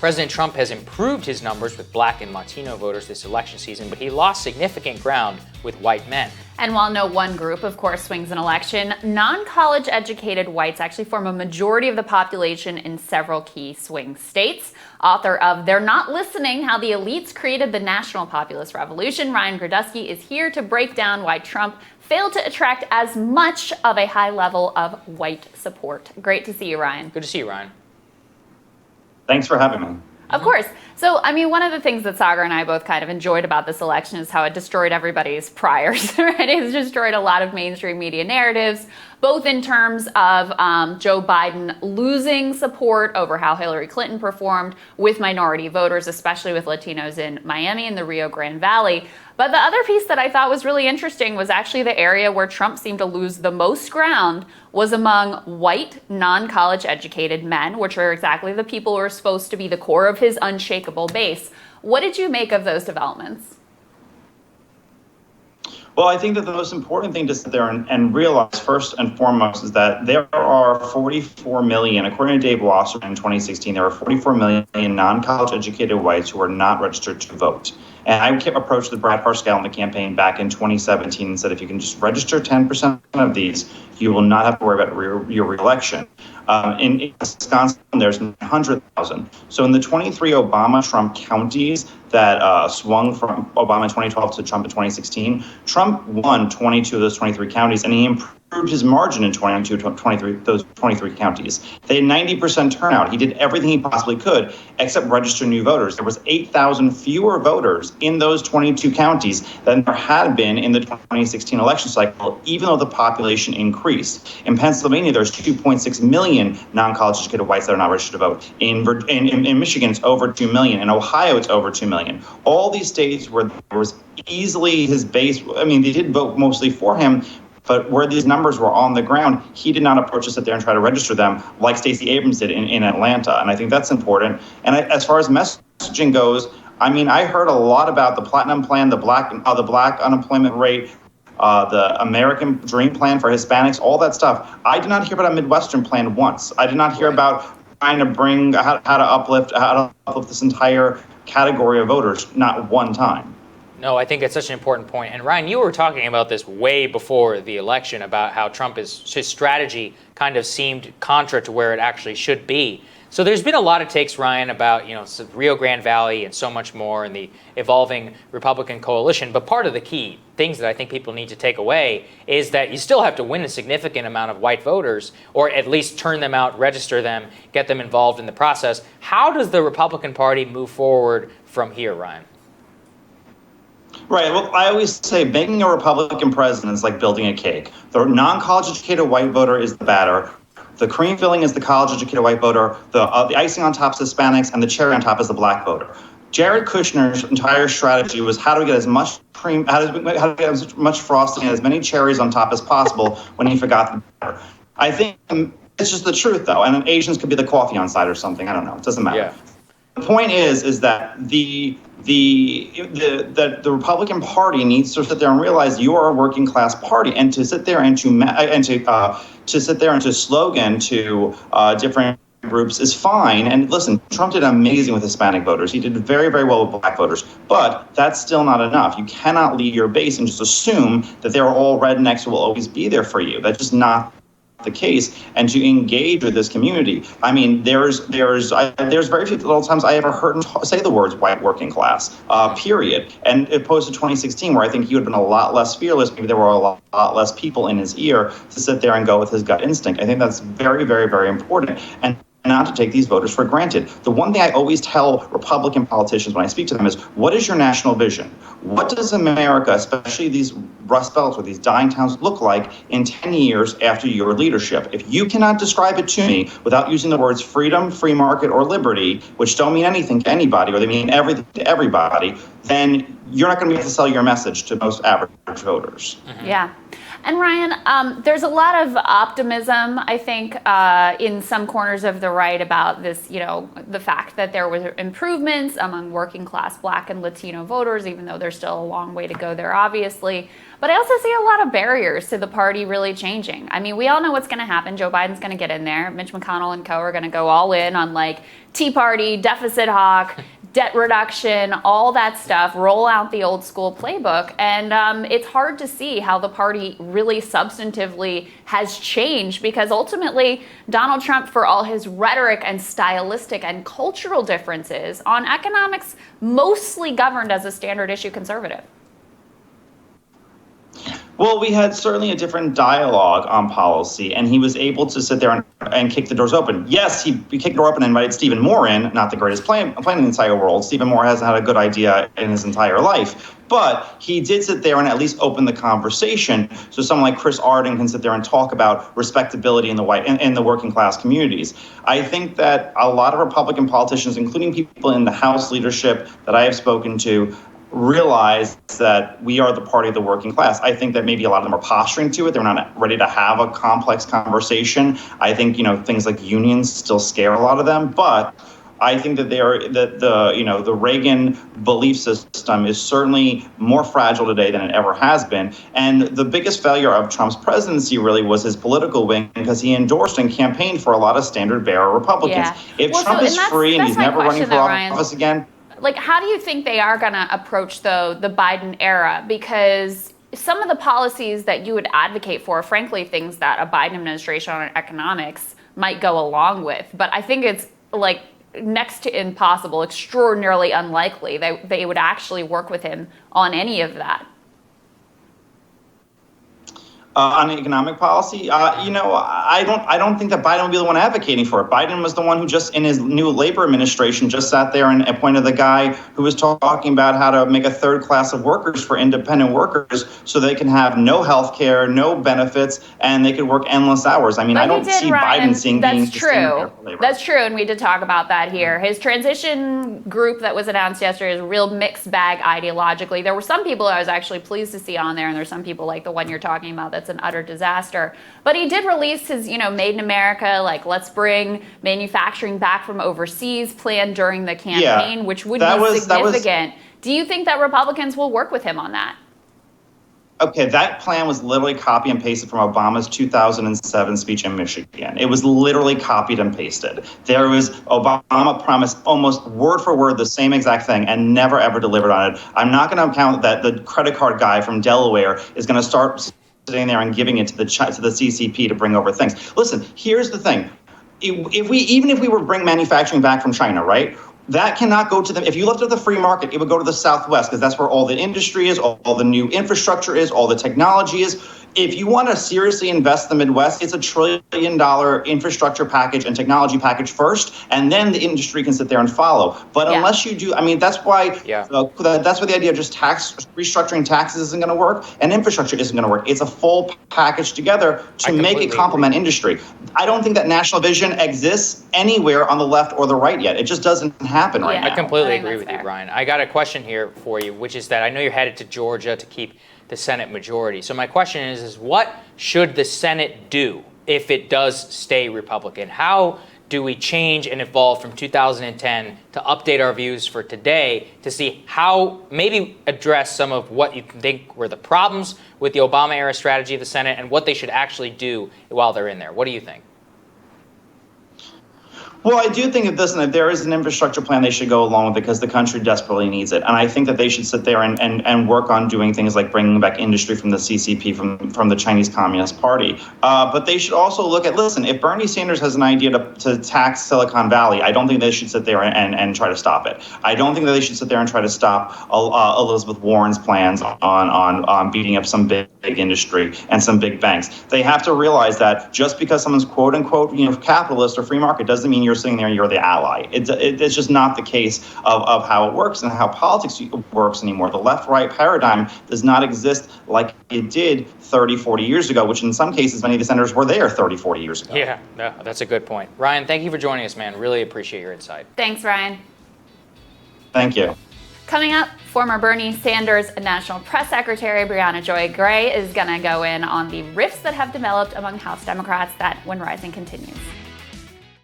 President Trump has improved his numbers with Black and Latino voters this election season, but he lost significant ground with white men. And while no one group, of course, swings an election, non-college educated whites actually form a majority of the population in several key swing states. Author of They're Not Listening: How the Elites Created the National Populist Revolution, Ryan Girdusky is here to break down why Trump failed to attract as much of a high level of white support. Great to see you, Ryan. Good to see you, Ryan. Thanks for having me. Of course. So, I mean, one of the things that Sagar and I both kind of enjoyed about this election is how it destroyed everybody's priors, right? It's destroyed a lot of mainstream media narratives, both in terms of Joe Biden losing support over how Hillary Clinton performed with minority voters, especially with Latinos in Miami and the Rio Grande Valley. But the other piece that I thought was really interesting was actually the area where Trump seemed to lose the most ground was among white, non-college educated men, which are exactly the people who are supposed to be the core of his unshakable base. What did you make of those developments? Well, I think that the most important thing to sit there and realize first and foremost is that there are 44 million, according to Dave Wasserman in 2016, there are 44 million non-college educated whites who are not registered to vote. And I approached the Brad Parscale in the campaign back in 2017 and said, if you can just register 10% of these, you will not have to worry about your reelection. In Wisconsin, there's 100,000. So in the 23 Obama-Trump counties that swung from Obama in 2012 to Trump in 2016, Trump won 22 of those 23 counties, and he improved his margin in those 23 counties. They had 90% turnout. He did everything he possibly could except register new voters. There was 8,000 fewer voters in those 22 counties than there had been in the 2016 election cycle, even though the population increased. In Pennsylvania, there's 2.6 million non-college educated whites that are not registered to vote. In Michigan, it's over 2 million. In Ohio, it's over 2 million. All these states where there was easily his base, I mean, they did vote mostly for him, but where these numbers were on the ground, he did not approach to sit there and try to register them like Stacey Abrams did in Atlanta. And I think that's important. And as far as messaging goes, I mean, I heard a lot about the Platinum Plan, the black unemployment rate, the American Dream Plan for Hispanics, all that stuff. I did not hear about a Midwestern plan once. I did not hear about trying to bring how to uplift this entire category of voters, not one time. No, I think it's such an important point. And Ryan, you were talking about this way before the election about how his strategy kind of seemed contra to where it actually should be. So there's been a lot of takes, Ryan, about, Rio Grande Valley and so much more and the evolving Republican coalition. But part of the key things that I think people need to take away is that you still have to win a significant amount of white voters, or at least turn them out, register them, get them involved in the process. How does the Republican Party move forward from here, Ryan? Right. Well, I always say making a Republican president is like building a cake. The non-college educated white voter is the batter. The cream filling is the college-educated white voter. The icing on top is Hispanics, and the cherry on top is the black voter. Jared Kushner's entire strategy was how do we get as much cream, how to get as much frosting and as many cherries on top as possible when he forgot the batter. I think it's just the truth, though. And Asians could be the coffee on side or something. I don't know. It doesn't matter. Yeah. The point is that the Republican Party needs to sit there and realize you are a working class party, and to sit there and to slogan to different groups is fine. And listen, Trump did amazing with Hispanic voters. He did very, very well with black voters, but that's still not enough. You cannot lead your base and just assume that they're all rednecks who will always be there for you. That's just not the case. And to engage with this community, I mean, there's very few times I ever heard him say the words white working class, period. And opposed to 2016, where I think he would have been a lot less fearless. Maybe there were a lot less people in his ear to sit there and go with his gut instinct. I think that's very, very, very important. And not to take these voters for granted. The one thing I always tell Republican politicians when I speak to them is, what is your national vision? What does America, especially these Rust Belts or these dying towns, look like in 10 years after your leadership? If you cannot describe it to me without using the words freedom, free market, or liberty, which don't mean anything to anybody, or they mean everything to everybody, then you're not going to be able to sell your message to most average voters. Yeah, And Ryan, there's a lot of optimism, I think, in some corners of the right about this, the fact that there were improvements among working class Black and Latino voters, even though there's still a long way to go there, obviously. But I also see a lot of barriers to the party really changing. I mean, we all know what's going to happen. Joe Biden's going to get in there. Mitch McConnell and co are going to go all in on Tea Party, deficit hawk, debt reduction, all that stuff, roll out the old school playbook. And it's hard to see how the party really substantively has changed, because ultimately Donald Trump, for all his rhetoric and stylistic and cultural differences on economics, mostly governed as a standard issue conservative. Well, we had certainly a different dialogue on policy, and he was able to sit there and kick the doors open. Yes, he kicked the door open and invited Stephen Moore in, not the greatest plan in the entire world. Stephen Moore hasn't had a good idea in his entire life. But he did sit there and at least open the conversation, so someone like Chris Arden can sit there and talk about respectability in the working class communities. I think that a lot of Republican politicians, including people in the House leadership that I have spoken to, realize that we are the party of the working class. I think that maybe a lot of them are posturing to it. They're not ready to have a complex conversation. I think, things like unions still scare a lot of them, but I think that the Reagan belief system is certainly more fragile today than it ever has been. And the biggest failure of Trump's presidency really was his political wing, because he endorsed and campaigned for a lot of standard bearer Republicans. Yeah. If Trump is free and he's never running for office again. How do you think they are going to approach, though, the Biden era? Because some of the policies that you would advocate for, frankly, things that a Biden administration on economics might go along with. But I think it's next to impossible, extraordinarily unlikely that they would actually work with him on any of that. On economic policy, I don't think that Biden will be the one advocating for it. Biden was the one who just in his new labor administration just sat there and appointed the guy who was talking about how to make a third class of workers for independent workers so they can have no health care, no benefits, and they could work endless hours. I mean, I don't see Biden seeing being true. That's true, and we did talk about that here. His transition group that was announced yesterday is a real mixed bag ideologically. There were some people I was actually pleased to see on there, and there's some people like the one you're talking about that's an utter disaster. But he did release his, Made in America, let's bring manufacturing back from overseas plan during the campaign, which would be significant. Do you think that Republicans will work with him on that? Okay, that plan was literally copy and pasted from Obama's 2007 speech in Michigan. It was literally copied and pasted. Obama promised almost word for word the same exact thing and never ever delivered on it. I'm not going to count that the credit card guy from Delaware is going to start sitting there and giving it to the CCP to bring over things. Listen, here's the thing. If we were to bring manufacturing back from China, right? That cannot go to them. If you left it the free market, it would go to the Southwest, because that's where all the industry is, all the new infrastructure is, all the technology is. If you want to seriously invest in the Midwest, it's $1 trillion infrastructure package and technology package first, and then the industry can sit there and follow. But unless you do, that's why the idea of just restructuring taxes isn't going to work, and infrastructure isn't going to work. It's a full package together to make it complement industry. I don't think that national vision exists anywhere on the left or the right yet. It just doesn't happen right now. I completely agree with you, Ryan. I got a question here for you, which is that I know you're headed to Georgia to keep the Senate majority. So my question is what should the Senate do if it does stay Republican? How do we change and evolve from 2010 to update our views for today to see how maybe address some of what you think were the problems with the Obama era strategy of the Senate and what they should actually do while they're in there? What do you think? Well, I do think if there is an infrastructure plan, they should go along with it because the country desperately needs it. And I think that they should sit there and work on doing things like bringing back industry from the CCP, from the Chinese Communist Party. But they should also look at, listen, if Bernie Sanders has an idea to tax Silicon Valley, I don't think they should sit there and try to stop it. I don't think that they should sit there and try to stop Elizabeth Warren's plans on beating up some big industry and some big banks. They have to realize that just because someone's quote unquote, capitalist or free market doesn't mean you're sitting there and you're the ally. It's just not the case of how it works and how politics works anymore. The left-right paradigm does not exist like it did 30, 40 years ago, which in some cases, many of the senators were there 30, 40 years ago. Yeah, no, that's a good point. Ryan, thank you for joining us, man. Really appreciate your insight. Thanks, Ryan. Thank you. Coming up, Former Bernie Sanders National Press Secretary Brianna Joy Gray is going to go in on the rifts that have developed among House Democrats that when Rising continues.